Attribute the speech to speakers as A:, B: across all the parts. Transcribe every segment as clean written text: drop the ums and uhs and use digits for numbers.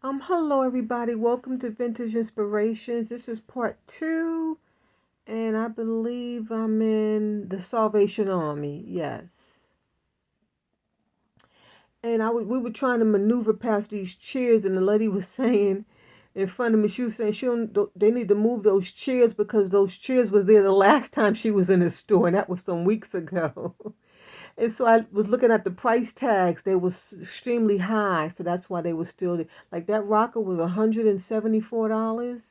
A: Hello everybody. Welcome to Vintage Inspirations. This is part two, and I believe I'm in the Salvation Army. Yes. And we were trying to maneuver past these chairs, and the lady was saying in front of me, she was saying they need to move those chairs because those chairs was there the last time she was in the store, and that was some weeks ago. And so I was looking at the price tags. They was extremely high, so that's why they were still there. Like that rocker was $174,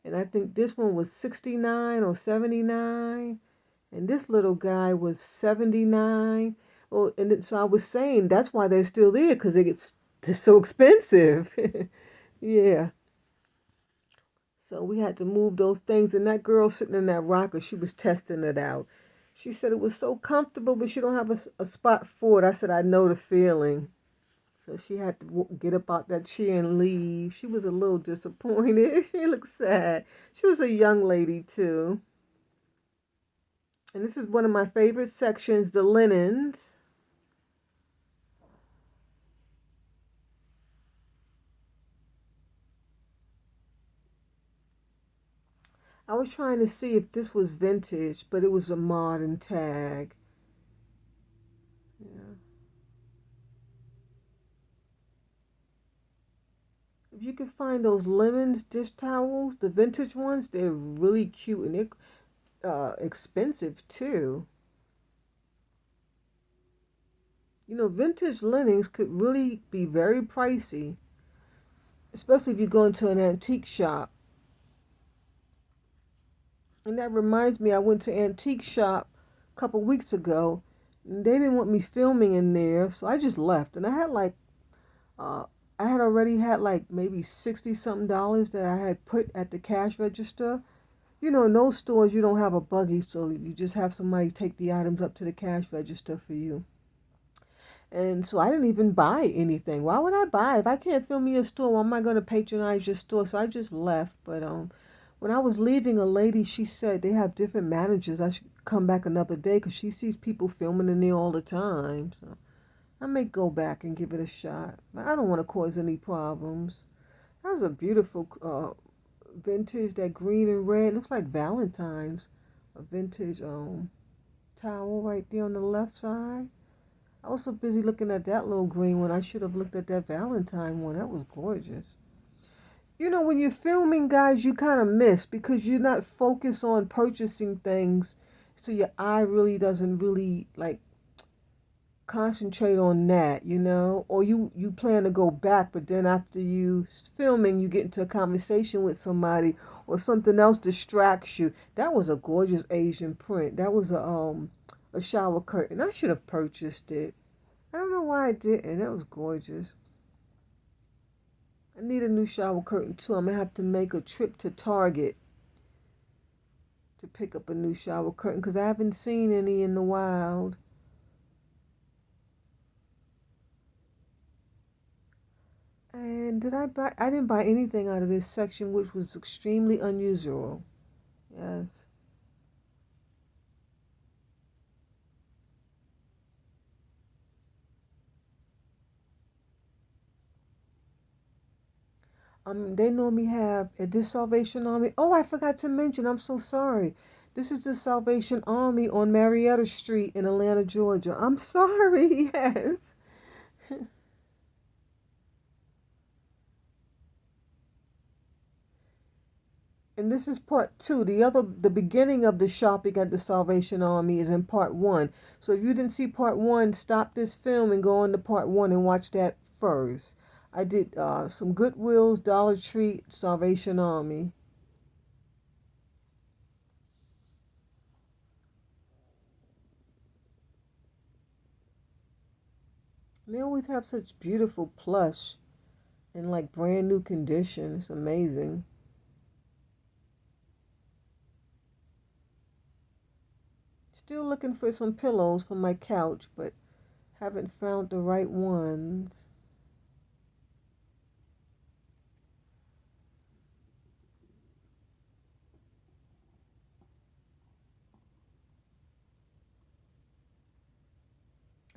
A: and I think this one was 69 or 79, and this little guy was 79. Oh, so I was saying that's why they're still there because it gets just so expensive. Yeah. So we had to move those things, and that girl sitting in that rocker, she was testing it out. She said it was so comfortable, but she don't have a spot for it. I said, I know the feeling. So she had to get up out that chair and leave. She was a little disappointed. She looked sad. She was a young lady, too. And this is one of my favorite sections, the linens. I was trying to see if this was vintage, but it was a modern tag. Yeah. If you can find those lemons dish towels, the vintage ones, they're really cute and they're expensive too. You know, vintage linens could really be very pricey, especially if you go into an antique shop. And that reminds me, I went to an antique shop a couple weeks ago. And they didn't want me filming in there, so I just left. And uh, I had already had like maybe 60 something dollars that I had put at the cash register. You know, in those stores, you don't have a buggy, so you just have somebody take the items up to the cash register for you. And so I didn't even buy anything. Why would I buy? If I can't film me a store, why am I going to patronize your store? So I just left. But when I was leaving, a lady, she said they have different managers. I should come back another day because she sees people filming in there all the time. So I may go back and give it a shot. I don't want to cause any problems. That was a beautiful vintage, that green and red. Looks like Valentine's. A vintage towel right there on the left side. I was so busy looking at that little green one. I should have looked at that Valentine one. That was gorgeous. You know, when you're filming, guys, you kind of miss because you're not focused on purchasing things. So your eye really doesn't really like concentrate on that, you know, or you plan to go back, but then after you filming, you get into a conversation with somebody or something else distracts you. That was a gorgeous Asian print. That was a shower curtain. I should have purchased it. I don't know why I didn't. That was gorgeous. I need a new shower curtain too. I'm gonna have to make a trip to Target to pick up a new shower curtain because I haven't seen any in the wild. And did I buy? I didn't buy anything out of this section, which was extremely unusual. Yes. They normally have at this Salvation Army. Oh, I forgot to mention. I'm so sorry. This is the Salvation Army on Marietta Street in Atlanta, Georgia. I'm sorry. Yes. And this is part two. The beginning of the shopping at the Salvation Army is in part one. So if you didn't see part one, stop this film and go on to part one and watch that first. I did some Goodwills, Dollar Tree, Salvation Army. They always have such beautiful plush in like brand new condition. It's amazing. Still looking for some pillows for my couch, but haven't found the right ones.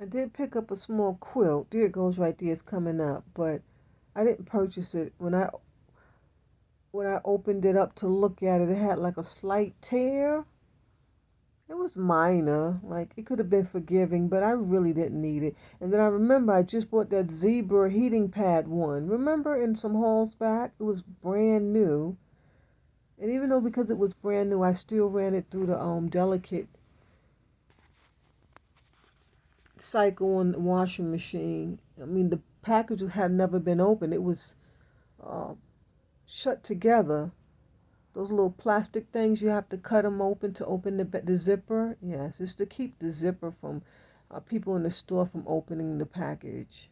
A: I did pick up a small quilt. There it goes right there. It's coming up. But I didn't purchase it. When I opened it up to look at it, it had like a slight tear. It was minor, like it could have been forgiving, but I really didn't need it. And then I remember I just bought that zebra heating pad one. Remember in some hauls back, it was brand new. And even though because it was brand new, I still ran it through the delicate cycle on the washing machine. I mean, the package had never been opened. It was uh, shut together. Those little plastic things, you have to cut them open to open the zipper. Yes, it's to keep the zipper from people in the store from opening the package.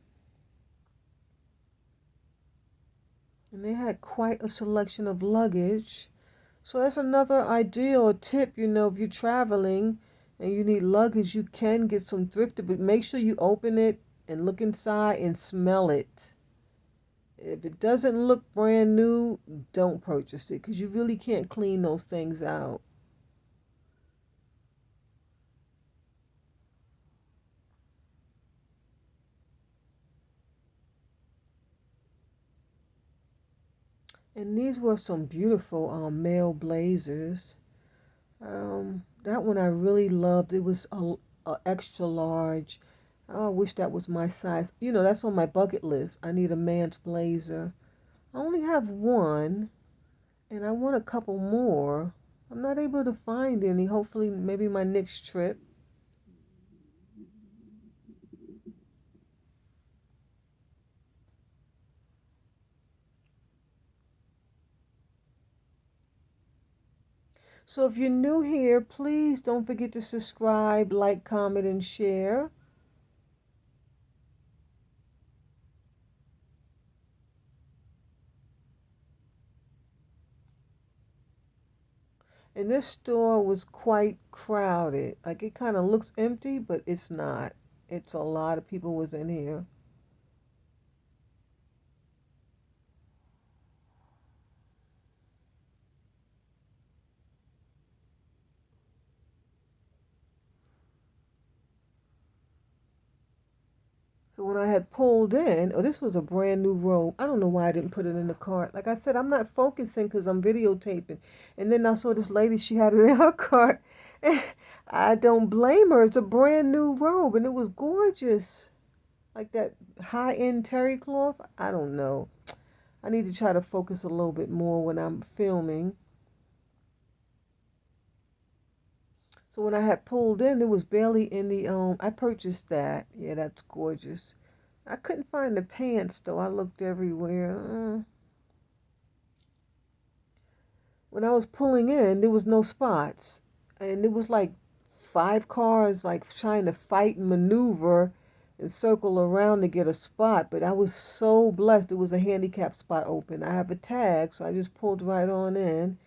A: And they had quite a selection of luggage. So that's another idea or tip, if you're traveling and you need luggage, you can get some thrifted, but make sure you open it and look inside and smell it. If it doesn't look brand new, don't purchase it because you really can't clean those things out. And these were some beautiful male blazers. That one I really loved. It was a extra large. I wish that was my size. That's on my bucket list. I need a man's blazer. I only have one, and I want a couple more. I'm not able to find any. Hopefully, maybe my next trip. So if you're new here, please don't forget to subscribe, like, comment, and share. And this store was quite crowded. Like it kind of looks empty, but it's not. It's a lot of people was in here. So when I had pulled in, oh, this was a brand new robe. I don't know why I didn't put it in the cart. Like I said, I'm not focusing because I'm videotaping. And then I saw this lady, she had it in her cart. I don't blame her. It's a brand new robe and it was gorgeous. Like that high-end terry cloth. I don't know. I need to try to focus a little bit more when I'm filming. So when I had pulled in, it was barely in the I purchased that. Yeah, that's gorgeous. I couldn't find the pants though. I looked everywhere. When I was pulling in, there was no spots. And it was like 5 cars like trying to fight and maneuver and circle around to get a spot. But I was so blessed. It was a handicap spot open. I have a tag, so I just pulled right on in.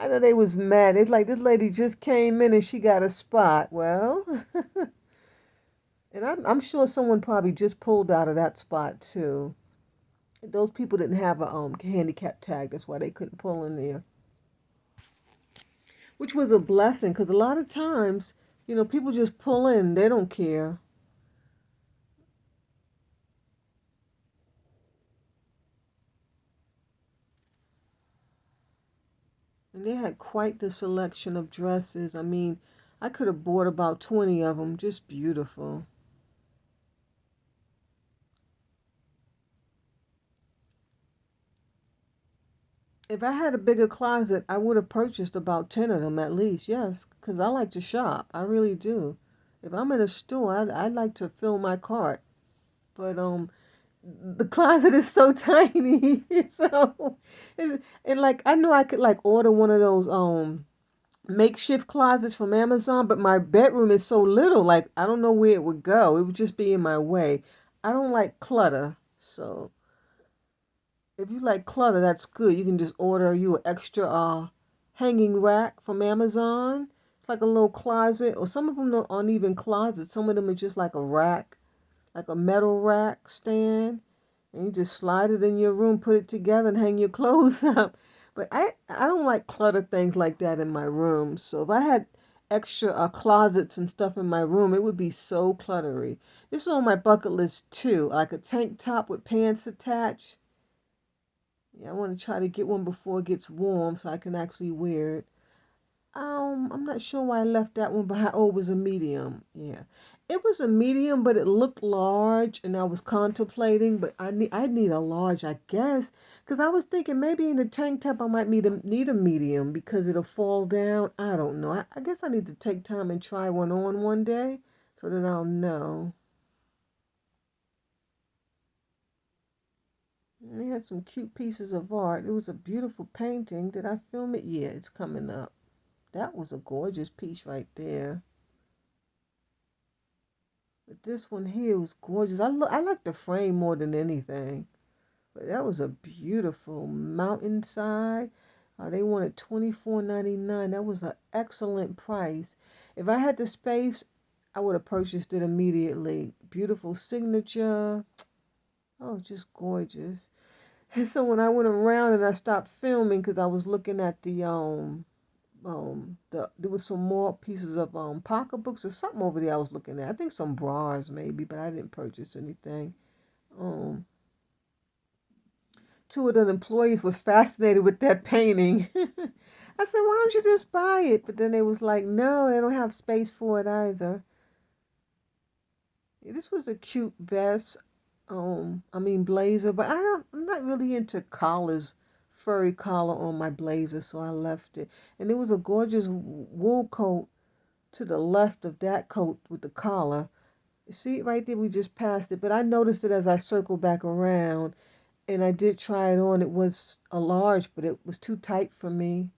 A: I know they was mad. It's like this lady just came in and she got a spot. Well, and I'm sure someone probably just pulled out of that spot too. Those people didn't have a handicap tag. That's why they couldn't pull in there. Which was a blessing because a lot of times, people just pull in. They don't care. And they had quite the selection of dresses. I mean, I could have bought about 20 of them. Just beautiful. If I had a bigger closet, I would have purchased about 10 of them at least, yes, because I like to shop. I really do. If I'm in a store, I'd like to fill my cart. But the closet is so tiny. So, and like, I know I could like order one of those makeshift closets from Amazon, but my bedroom is so little, like, I don't know where it would go. It would just be in my way. I don't like clutter, so if you like clutter, that's good. You can just order you an extra hanging rack from Amazon. It's like a little closet, or some of them aren't even closets. Some of them are just like a rack, like a metal rack stand, and you just slide it in your room, put it together, and hang your clothes up. But I don't like clutter things like that in my room. So if I had extra closets and stuff in my room, it would be so cluttery. This is on my bucket list too, like a tank top with pants attached. Yeah, I want to try to get one before it gets warm so I can actually wear it. I'm not sure why I left that one behind. Oh, it was a medium. Yeah, it was a medium, but it looked large, and I was contemplating, but I need a large, I guess, because I was thinking maybe in the tank top I might need a medium because it'll fall down. I don't know. I guess I need to take time and try one on one day so that I'll know. And they had some cute pieces of art. It was a beautiful painting. Did I film it? Yeah, it's coming up. That was a gorgeous piece right there. But this one here was gorgeous. I like the frame more than anything. But that was a beautiful mountainside. They wanted $24.99. That was an excellent price. If I had the space, I would have purchased it immediately. Beautiful signature. Oh, just gorgeous. And so when I went around and I stopped filming because I was looking at there was some more pieces of pocketbooks or something over there I was looking at. I think some bras maybe, but I didn't purchase anything. Um, Two of the employees were fascinated with that painting. I said, "Why don't you just buy it?" But then they was like, "No, they don't have space for it either." Yeah, this was a cute vest. I mean blazer, but I'm not really into collars, furry collar on my blazer, so I left it. And it was a gorgeous wool coat to the left of that coat with the collar. See right there, we just passed it, but I noticed it as I circled back around, and I did try it on. It was a large, but it was too tight for me.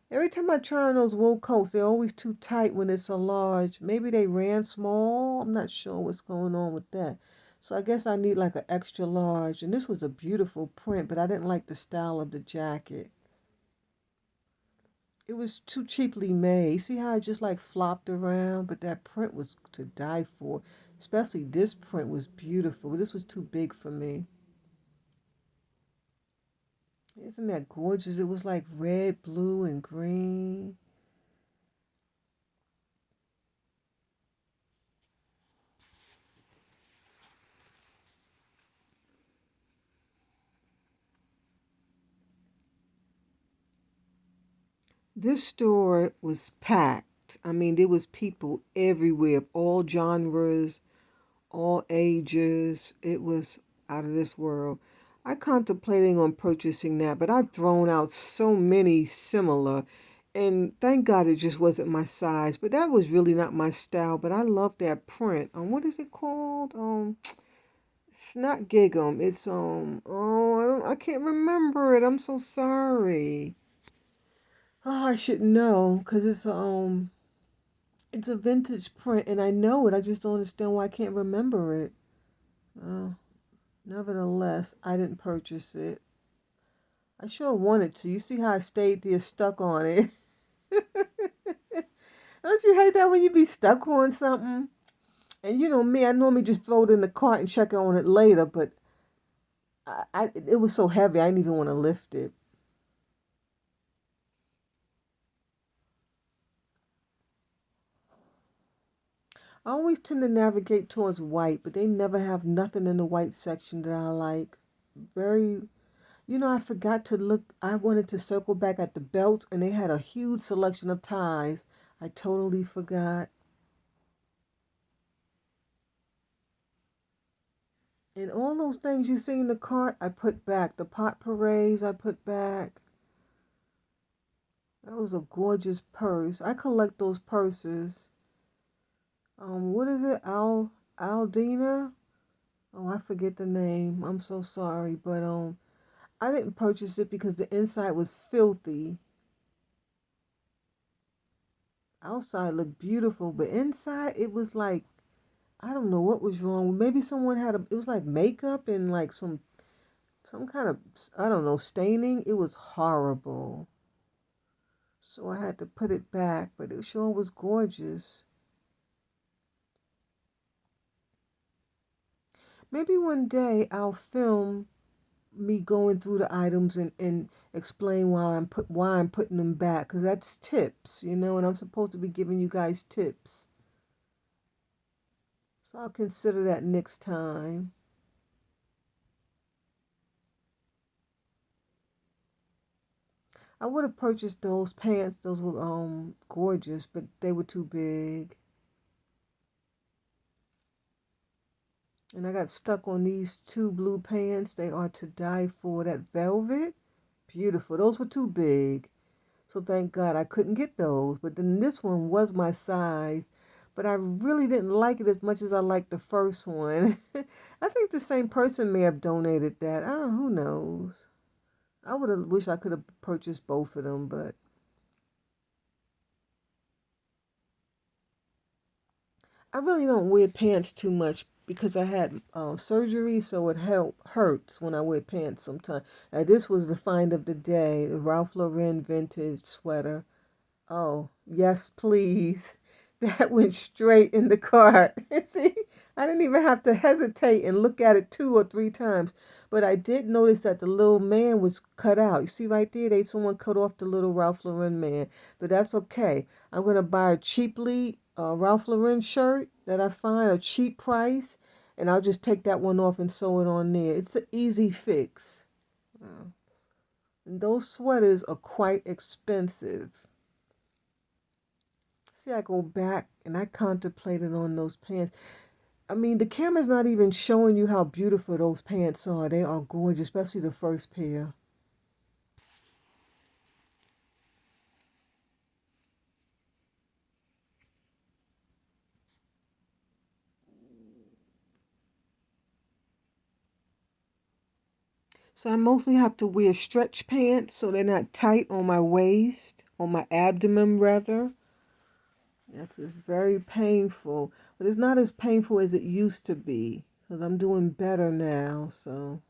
A: Every time I try on those wool coats, they're always too tight when it's a large. Maybe they ran small. I'm not sure what's going on with that. So I guess I need like an extra large. And this was a beautiful print, but I didn't like the style of the jacket. It was too cheaply made. See how it just like flopped around? But that print was to die for. Especially this print was beautiful. This was too big for me. Isn't that gorgeous? It was like red, blue, and green. This store was packed. I mean, there was people everywhere of all genres, all ages. It was out of this world. I contemplating on purchasing that, but I've thrown out so many similar, and thank God it just wasn't my size. But that was really not my style. But I love that print. What is it called? It's not Gig'em. It's I can't remember it. I'm so sorry. Oh, I should know, 'cause it's a vintage print, and I know it. I just don't understand why I can't remember it. Uh, Nevertheless, I didn't purchase it. I sure wanted to. You see how I stayed there stuck on it? Don't you hate that when you be stuck on something? And you know me, I normally just throw it in the cart and check on it later, but it was so heavy, I didn't even want to lift it. I always tend to navigate towards white, but they never have nothing in the white section that I like. Very, I forgot to look. I wanted to circle back at the belts, and they had a huge selection of ties. I totally forgot. And all those things you see in the cart, I put back. The pot parades, I put back. That was a gorgeous purse. I collect those purses. What is it? Aldina? Oh, I forget the name. I'm so sorry, but I didn't purchase it because the inside was filthy. Outside looked beautiful, but inside it was like I don't know what was wrong. Maybe someone had it was like makeup and like some kind of I don't know staining. It was horrible. So I had to put it back, but it sure was gorgeous. Maybe one day I'll film me going through the items and explain why I'm putting them back, because that's tips, and I'm supposed to be giving you guys tips. So I'll consider that next time. I would have purchased those pants. Those were gorgeous, but they were too big. And I got stuck on these two blue pants. They are to die for. That velvet, beautiful. Those were too big. So thank God I couldn't get those. But then this one was my size. But I really didn't like it as much as I liked the first one. I think the same person may have donated that. I don't know, who knows. I would have wished I could have purchased both of them, but I really don't wear pants too much because I had surgery, so hurts when I wear pants sometimes. This was the find of the day, the Ralph Lauren vintage sweater. Oh, yes, please. That went straight in the cart. See, I didn't even have to hesitate and look at it 2 or 3 times. But I did notice that the little man was cut out. You see right there, someone cut off the little Ralph Lauren man. But that's okay. I'm gonna buy a cheaply Ralph Lauren shirt that I find a cheap price, and I'll just take that one off and sew it on there. It's an easy fix. And those sweaters are quite expensive. See, I go back and I contemplated on those pants. I mean, the camera's not even showing you how beautiful those pants are. They are gorgeous, especially the first pair. So I mostly have to wear stretch pants so they're not tight on my waist, on my abdomen rather. Yes, it's very painful, but it's not as painful as it used to be because I'm doing better now, so.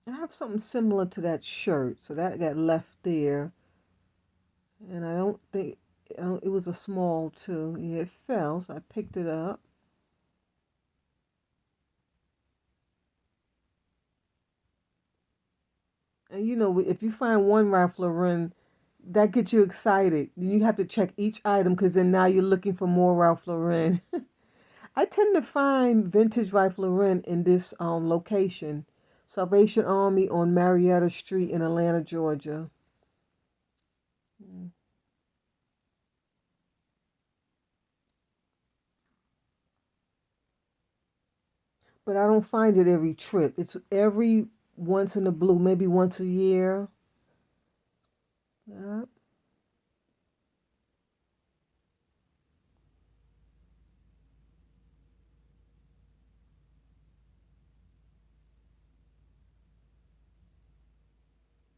A: I have something similar to that shirt, so that got left there. And I don't think, it was a small too. Yeah, it fell, so I picked it up. And if you find one Ralph Lauren, that gets you excited. You have to check each item because then now you're looking for more Ralph Lauren. I tend to find vintage Ralph Lauren in this location, Salvation Army on Marietta Street in Atlanta, Georgia. Mm. But I don't find it every trip. It's every once in a blue, maybe once a year. Yeah.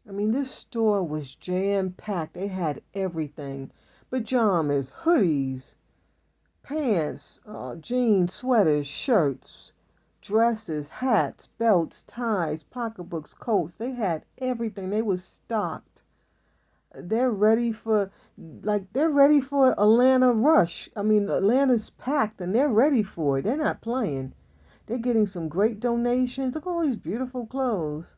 A: I mean, this store was jam-packed. They had everything. Pajamas, hoodies, pants, jeans, sweaters, shirts, dresses, hats, belts, ties, pocketbooks, coats. They had everything. They were stocked. They're ready for Atlanta rush. I mean, Atlanta's packed and they're ready for it. They're not playing. They're getting some great donations. Look at all these beautiful clothes.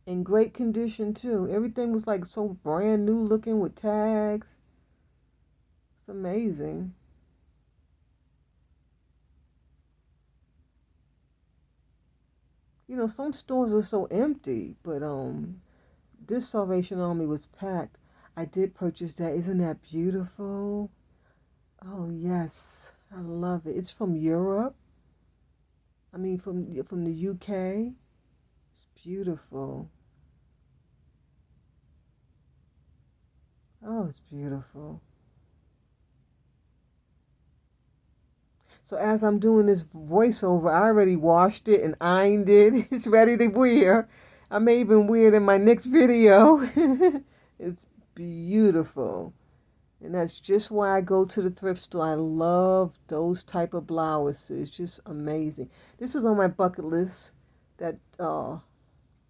A: In great condition too. Everything was like so brand new looking with tags. It's amazing. Some stores are so empty, but this Salvation Army was packed. I did purchase that. Isn't that beautiful? Oh yes, I love it. It's from Europe. I mean, from the UK. It's beautiful. Oh, it's beautiful. So as I'm doing this voiceover, I already washed it and ironed it. It's ready to wear. I may even wear it in my next video. It's beautiful. And that's just why I go to the thrift store. I love those type of blouses. Just amazing. This is on my bucket list. That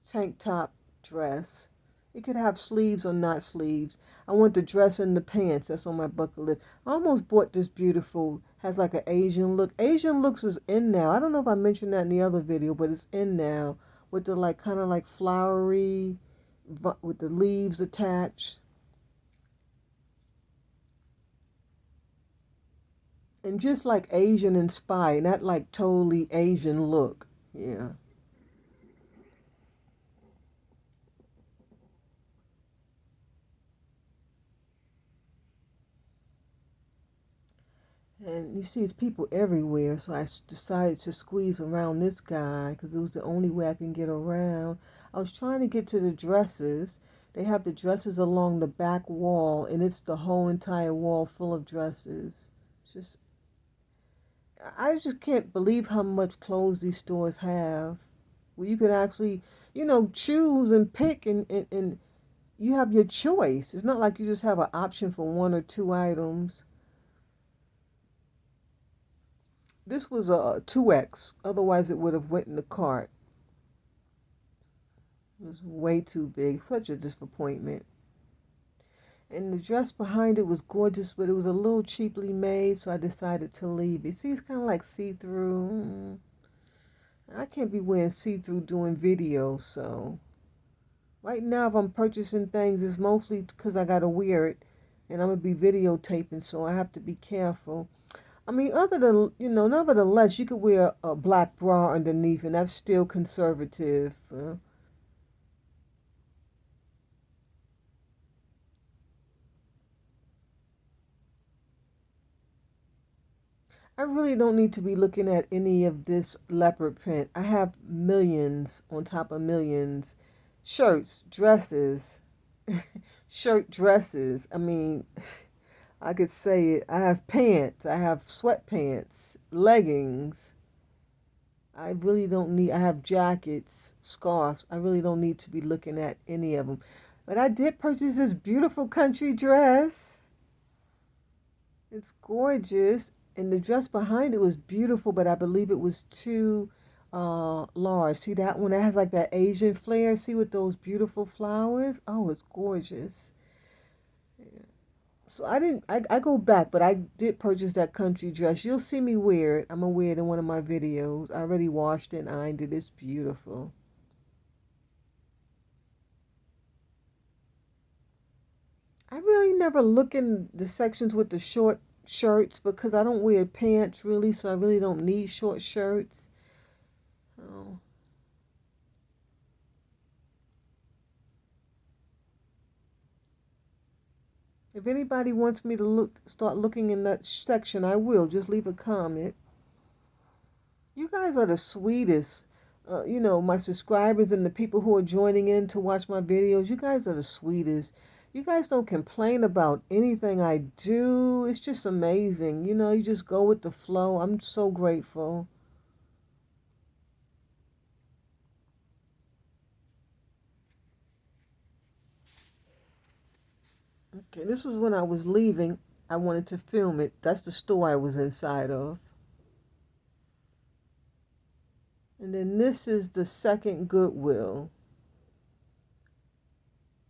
A: tank top dress. It could have sleeves or not sleeves. I want the dress and the pants. That's on my bucket list. I almost bought this beautiful, has like an Asian look. Asian looks is in now. I don't know if I mentioned that in the other video, but it's in now with the like kind of like flowery, with the leaves attached. And just like Asian inspired, not like totally Asian look. Yeah. And you see, it's people everywhere, so I decided to squeeze around this guy because it was the only way I can get around. I was trying to get to the dresses. They have the dresses along the back wall, and it's the whole entire wall full of dresses. It's just, I just can't believe how much clothes these stores have. Where you could actually, choose and pick, and you have your choice. It's not like you just have an option for one or two items. This was a 2X, otherwise it would have went in the cart. It was way too big, such a disappointment. And the dress behind it was gorgeous, but it was a little cheaply made, so I decided to leave it. See, it's kind of like see-through. I can't be wearing see-through doing videos, so. Right now, if I'm purchasing things, it's mostly because I got to wear it, and I'm going to be videotaping, so I have to be careful. I mean, nevertheless, you could wear a black bra underneath, and that's still conservative. I really don't need to be looking at any of this leopard print. I have millions on top of millions. Shirts, dresses, shirt dresses. I mean, I could say it. I have pants. I have sweatpants, leggings. I really don't need, I have jackets, scarves. I really don't need to be looking at any of them. But I did purchase this beautiful country dress. It's gorgeous. And the dress behind it was beautiful, but I believe it was too large. See that one? That has like that Asian flair. See with those beautiful flowers? Oh, it's gorgeous. So I go back, but I did purchase that country dress. You'll see me wear it. I'm going to wear it in one of my videos. I already washed it and ironed it. It's beautiful. I really never look in the sections with the short shirts because I don't wear pants really, so I really don't need short shirts. Oh. If anybody wants me to start looking in that section, I will. Just leave a comment. You guys are the sweetest. My subscribers and the people who are joining in to watch my videos, you guys are the sweetest. You guys don't complain about anything I do. It's just amazing. You just go with the flow. I'm so grateful. Okay, this was when I was leaving. I wanted to film it. That's the store I was inside of. And then this is the second Goodwill.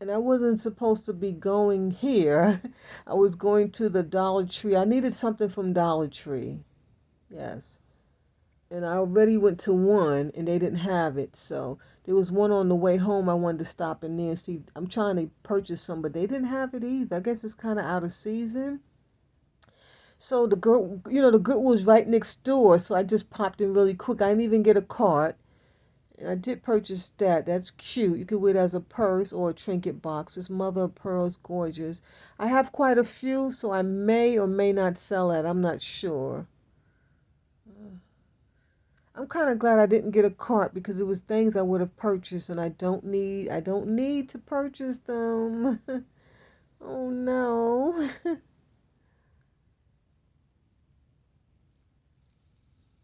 A: And I wasn't supposed to be going here. I was going to the Dollar Tree. I needed something from Dollar Tree. Yes. And I already went to one and they didn't have it. So there was one on the way home. I wanted to stop in there and see. I'm trying to purchase some, but they didn't have it either. I guess it's kind of out of season. So the Goodwill was right next door. So I just popped in really quick. I didn't even get a cart. I did purchase that. That's cute. You could wear it as a purse or a trinket box. This mother of pearl is gorgeous. I have quite a few, so I may or may not sell it. I'm not sure. I'm kind of glad I didn't get a cart because it was things I would have purchased and I don't need to purchase them. Oh no.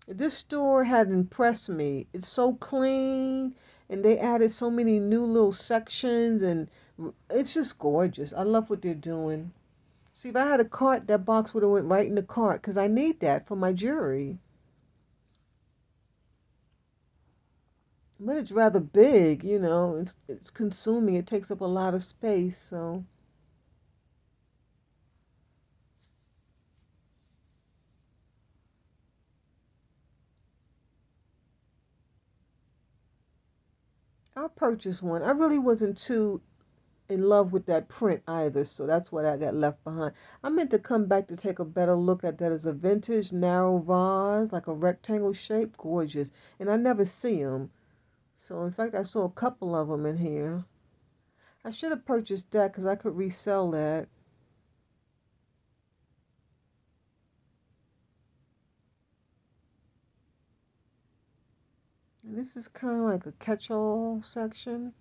A: This store had impressed me. It's so clean and they added so many new little sections and it's just gorgeous. I love what they're doing. See, if I had a cart, that box would have went right in the cart because I need that for my jewelry. But it's rather big, you know. It's consuming. It takes up a lot of space. So I'll purchase one. I really wasn't too in love with that print either, so that's what I got left behind. I meant to come back to take a better look at that as a vintage narrow vase, like a rectangle shape, gorgeous. And I never see them. So in fact, I saw a couple of them in here. I should have purchased that because I could resell that. And this is kind of like a catch-all section.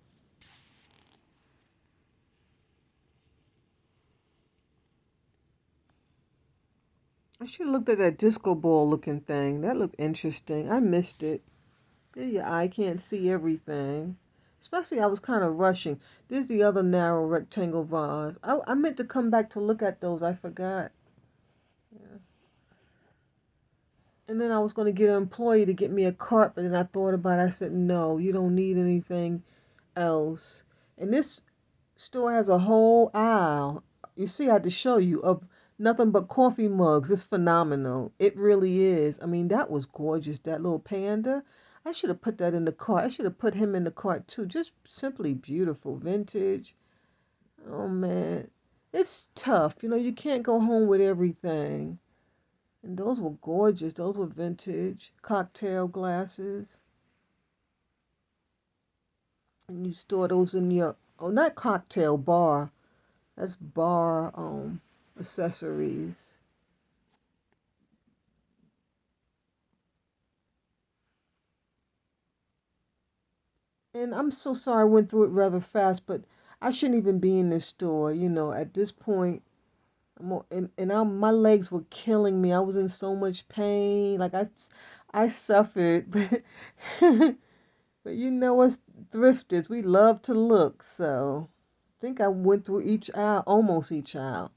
A: I should have looked at that disco ball looking thing. That looked interesting. I missed it. Yeah, your eye can't see everything. Especially I was kind of rushing. There's the other narrow rectangle vase. I meant to come back to look at those. I forgot. Yeah. And then I was going to get an employee to get me a cart, but then I thought about it. I said, no, you don't need anything else. And this store has a whole aisle. You see, I had to show you of nothing but coffee mugs. It's phenomenal. It really is. I mean, that was gorgeous. That little panda. I should have put that in the cart. I should have put him in the cart too. Just simply beautiful. Vintage. Oh man. It's tough. You know, you can't go home with everything. And those were gorgeous. Those were vintage. Cocktail glasses. And you store those in your, oh, not cocktail, bar. That's bar accessories. And I'm so sorry I went through it rather fast, but I shouldn't even be in this store. You know, at this point, my legs were killing me. I was in so much pain. I suffered, but but you know us thrifters, we love to look. So I think I went through each aisle, almost each aisle.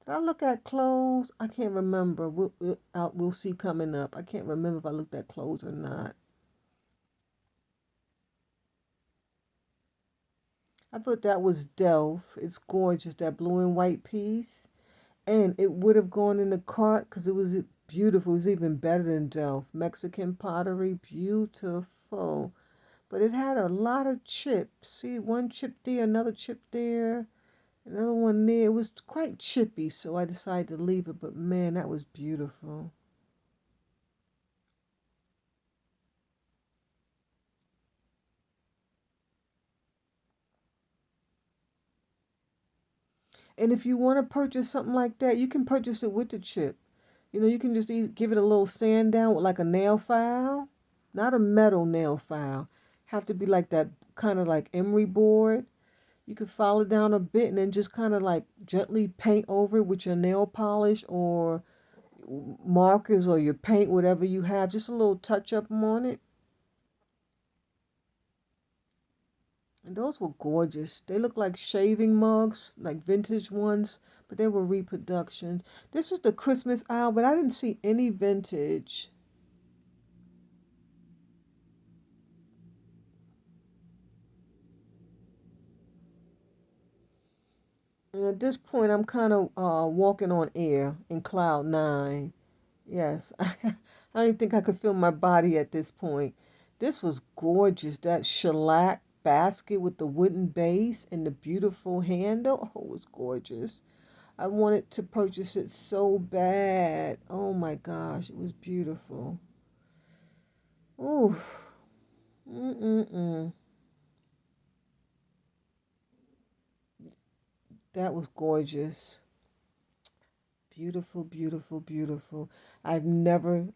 A: Did I look at clothes? I can't remember. We'll see coming up. I can't remember if I looked at clothes or not. I thought that was Delph. It's gorgeous, that blue and white piece. And it would have gone in the cart because it was beautiful. It was even better than Delph. Mexican pottery, beautiful. But it had a lot of chips. See, one chip there, another chip there, another one there. It was quite chippy, so I decided to leave it. But man, that was beautiful. And if you want to purchase something like that, you can purchase it with the chip. You know, you can just give it a little sand down with like a nail file, not a metal nail file. Have to be like that kind of like emery board. You could file it down a bit and then just kind of like gently paint over it with your nail polish or markers or your paint, whatever you have. Just a little touch up on it. And those were gorgeous. They look like shaving mugs, like vintage ones, but they were reproductions. This is the Christmas aisle, but I didn't see any vintage. And at this point, I'm kind of walking on air in cloud nine. Yes, I didn't think I could feel my body at this point. This was gorgeous. That shellac basket with the wooden base and the beautiful handle. Oh, it was gorgeous. I wanted to purchase it so bad. Oh my gosh, it was beautiful. Ooh, mm-mm-mm. That was gorgeous. Beautiful, beautiful, beautiful. I never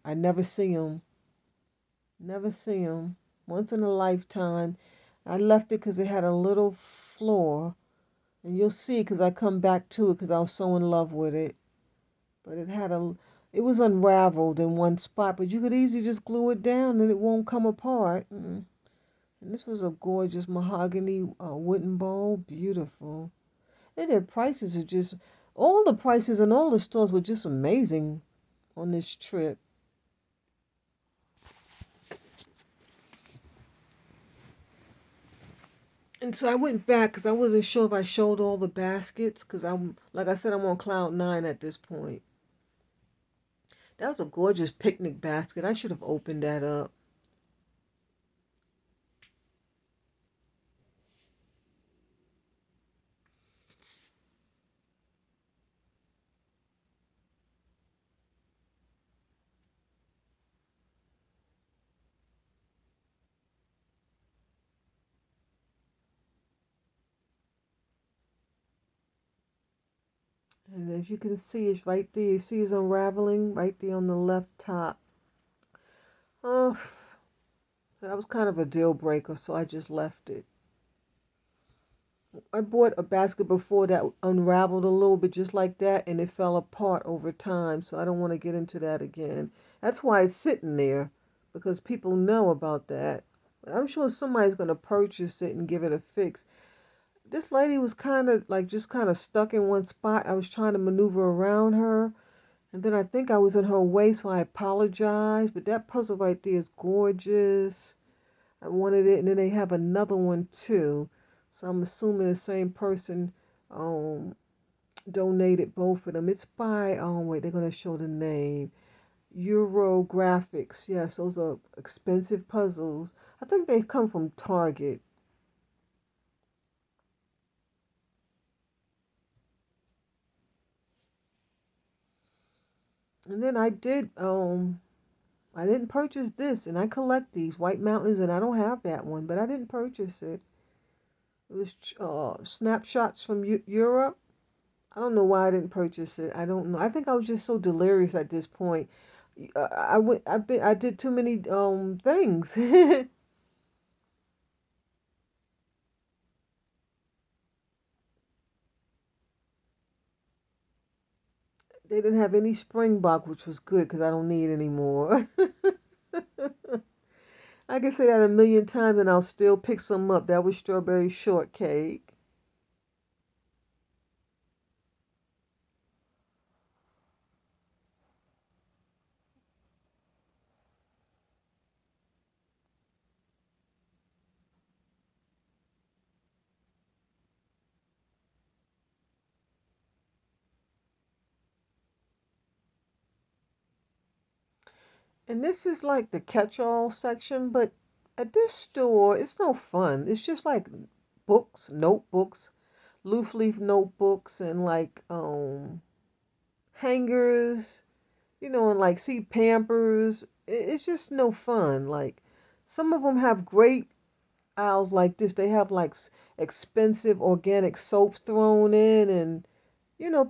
A: see them. Never see them. Once in a lifetime. I left it because it had a little floor. And you'll see because I come back to it because I was so in love with it. But it was unraveled in one spot, but you could easily just glue it down and it won't come apart. And this was a gorgeous mahogany wooden bowl. Beautiful. And their prices are just, all the prices in all the stores were just amazing on this trip. And so I went back because I wasn't sure if I showed all the baskets because like I said, I'm on cloud nine at this point. That was a gorgeous picnic basket. I should have opened that up. And as you can see, it's right there. You see it's unraveling right there on the left top. Oh, that was kind of a deal breaker, so I just left it. I bought a basket before that unraveled a little bit just like that, and it fell apart over time, so I don't want to get into that again. That's why it's sitting there, because people know about that. I'm sure somebody's going to purchase it and give it a fix. This lady was kind of like just kind of stuck in one spot. I was trying to maneuver around her, and then I think I was in her way, so I apologized. But that puzzle right there is gorgeous. I wanted it, and then they have another one too. So I'm assuming the same person um, donated both of them. It's by, wait, they're going to show the name. Euro Graphics. Yes, those are expensive puzzles. I think they come from Target. And then I didn't purchase this, and I collect these White Mountains, and I don't have that one, but I didn't purchase it. It was snapshots from Europe. I don't know why I didn't purchase it. I don't know. I think I was just so delirious at this point. I did too many things. They didn't have any Springbok, which was good because I don't need any more. I can say that a million times and I'll still pick some up. That was strawberry shortcake. And this is like the catch-all section, but at this store, it's no fun. It's just like books, notebooks, loose leaf notebooks, and like hangers, and like see Pampers. It's just no fun. Like some of them have great aisles like this. They have like expensive organic soaps thrown in, and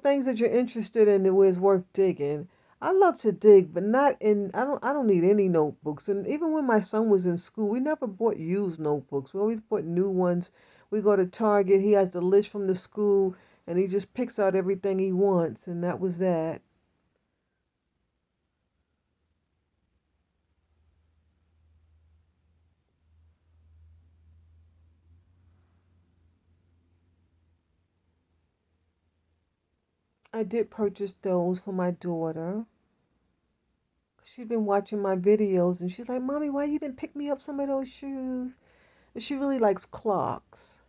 A: things that you're interested in that was worth digging. I love to dig, but not in. I don't need any notebooks. And even when my son was in school, we never bought used notebooks. We always bought new ones. We go to Target. He has the list from the school, and he just picks out everything he wants, and that was that. I did purchase those for my daughter. She's been watching my videos, and she's like, "Mommy, why you didn't pick me up some of those shoes?" And she really likes clocks.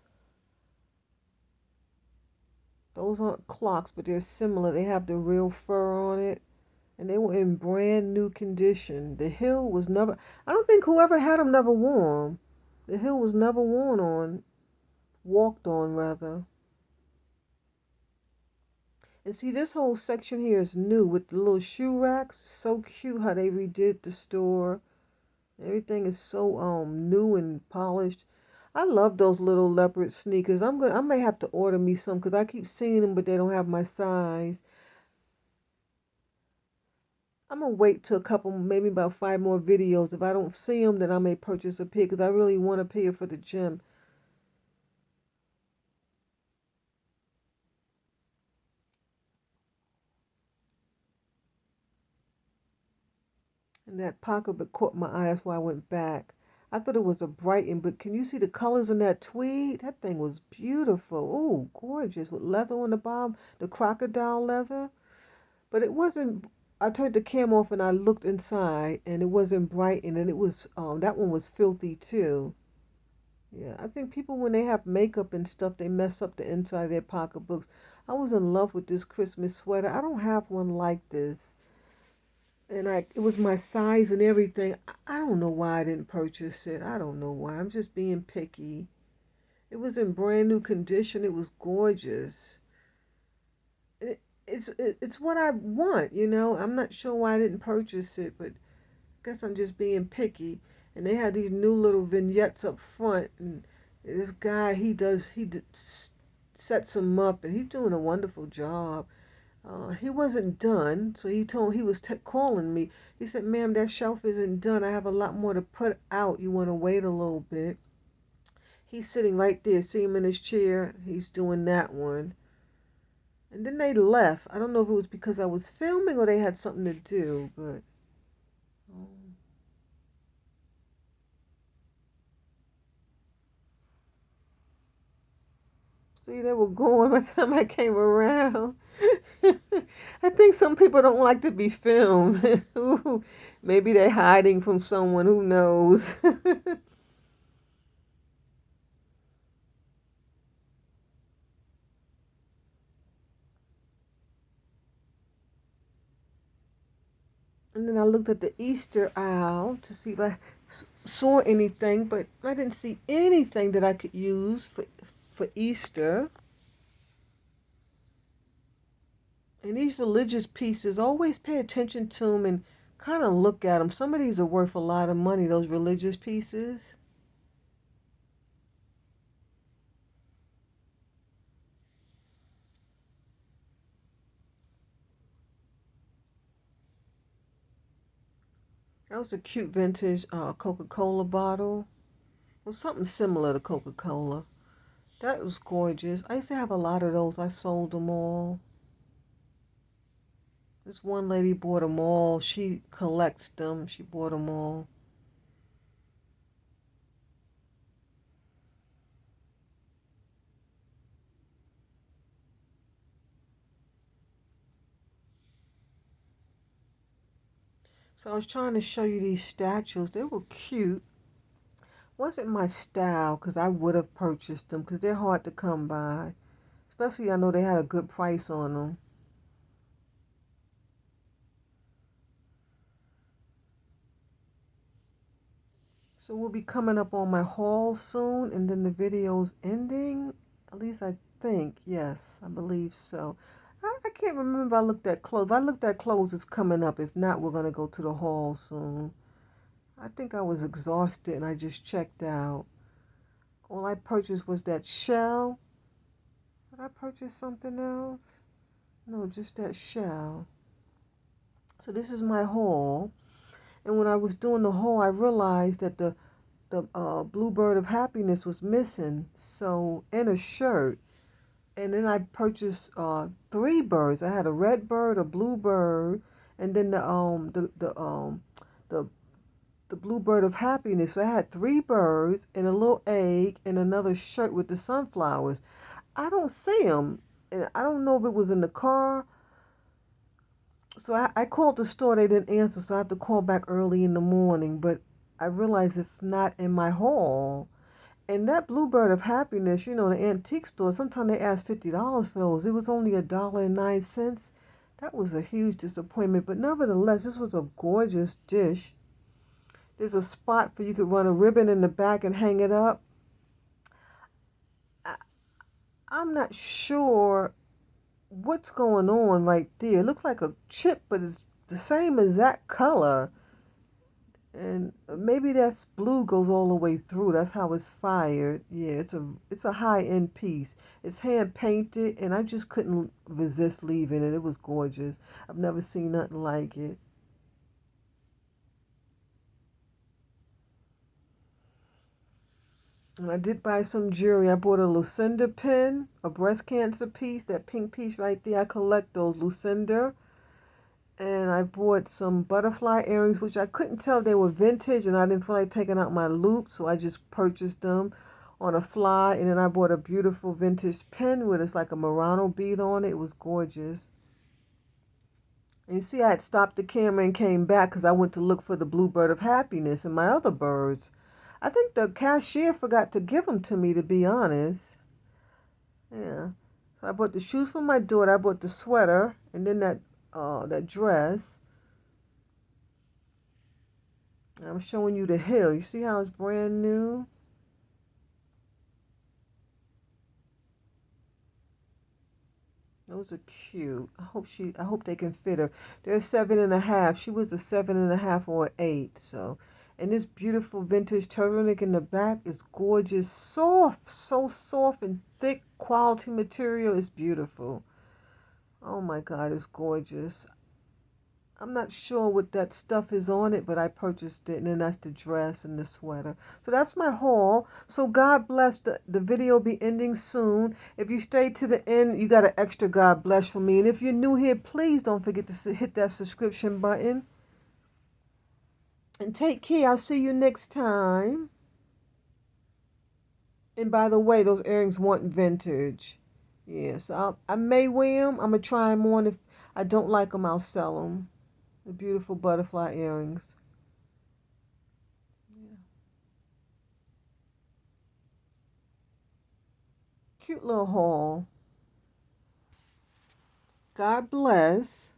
A: Those aren't clocks, but they're similar. They have the real fur on it, and they were in brand new condition. The heel was never, I don't think whoever had them never wore them. The heel was never walked on rather. And see, this whole section here is new with the little shoe racks. So cute how they redid the store. Everything is so new and polished. I love those little leopard sneakers. I may have to order me some because I keep seeing them, but they don't have my size. I'm gonna wait till a couple, maybe about 5 more videos. If I don't see them, then I may purchase a pair because I really want a pair for the gym. And that pocketbook caught my eye. That's why I went back. I thought it was a Brighton, but can you see the colors in that tweed? That thing was beautiful. Oh, gorgeous with leather on the bottom, the crocodile leather. But it wasn't. I turned the camera off and I looked inside, and it wasn't Brighton, and it was that one was filthy too. Yeah, I think people when they have makeup and stuff, they mess up the inside of their pocketbooks. I was in love with this Christmas sweater. I don't have one like this. And it was my size and everything. I don't know why I didn't purchase it. I don't know why. I'm just being picky. It was in brand new condition. It was gorgeous. It's what I want, you know. I'm not sure why I didn't purchase it, but I guess I'm just being picky. And they had these new little vignettes up front, and this guy sets them up, and he's doing a wonderful job. He wasn't done, so he was calling me. He said, "Ma'am, that shelf isn't done. I have a lot more to put out. You want to wait a little bit?" He's sitting right there. See him in his chair. He's doing that one. And then they left. I don't know if it was because I was filming or they had something to do, but see, they were going by the time I came around. I think some people don't like to be filmed. Maybe they're hiding from someone, who knows. And then I looked at the Easter aisle to see if I saw anything, but I didn't see anything that I could use for Easter. And these religious pieces, always pay attention to them and kind of look at them. Some of these are worth a lot of money, those religious pieces. That was a cute vintage Coca-Cola bottle. It was something similar to Coca-Cola. That was gorgeous. I used to have a lot of those. I sold them all. This one lady bought them all. She collects them. She bought them all. So I was trying to show you these statues. They were cute. Wasn't my style because I would have purchased them because they're hard to come by. Especially I know they had a good price on them. So we'll be coming up on my haul soon, and then the video's ending. At least I think. Yes, I believe so. I can't remember if I looked at clothes. If I looked at clothes, it's coming up. If not, we're going to go to the haul soon. I think I was exhausted and I just checked out. All I purchased was that shell. Did I purchase something else? No, just that shell. So this is my haul. And when I was doing the haul, I realized that the Bluebird of Happiness was missing. So, and a shirt. And then I purchased three birds. I had a red bird, a blue bird, and then the the Bluebird of Happiness. So I had three birds and a little egg and another shirt with the sunflowers. I don't see them, and I don't know if it was in the car. So I called the store. They didn't answer, so I have to call back early in the morning. But I realized it's not in my haul. And that Bluebird of Happiness, you know, the antique store, sometimes they ask $50 for those. It was only $1.09. That was a huge disappointment. But nevertheless, this was a gorgeous dish. There's a spot for you could run a ribbon in the back and hang it up. I, I'm not sure what's going on right there. It looks like a chip, but it's the same exact color. And maybe that's blue goes all the way through. That's how it's fired. Yeah, it's a high end piece. It's hand painted, and I just couldn't resist leaving it. It was gorgeous. I've never seen nothing like it. And I did buy some jewelry. I bought a Lucinda pin, a breast cancer piece, that pink piece right there. I collect those Lucinda. And I bought some butterfly earrings, which I couldn't tell they were vintage, and I didn't feel like taking out my loop, so I just purchased them on a fly. And then I bought a beautiful vintage pin with it's like a Murano bead on it. It was gorgeous. And you see, I had stopped the camera and came back because I went to look for the Bluebird of Happiness and my other birds. I think the cashier forgot to give them to me, to be honest. Yeah. So I bought the shoes for my daughter. I bought the sweater and then that dress. I'm showing you the heel. You see how it's brand new? Those are cute. I hope they can fit her. They're 7.5. She was a 7.5 or 8. So, and this beautiful vintage turtleneck in the back is gorgeous. Soft, so soft and thick quality material. It's beautiful. Oh my God, it's gorgeous. I'm not sure what that stuff is on it, but I purchased it, and then that's the dress and the sweater. So that's my haul. So God bless. The video will be ending soon. If you stay to the end, you got an extra God bless for me. And if you're new here, please don't forget to hit that subscription button. And take care. I'll see you next time. And by the way, those earrings weren't vintage. Yeah, so I may wear them. I'm going to try them on. If I don't like them, I'll sell them. The beautiful butterfly earrings. Yeah. Cute little haul. God bless.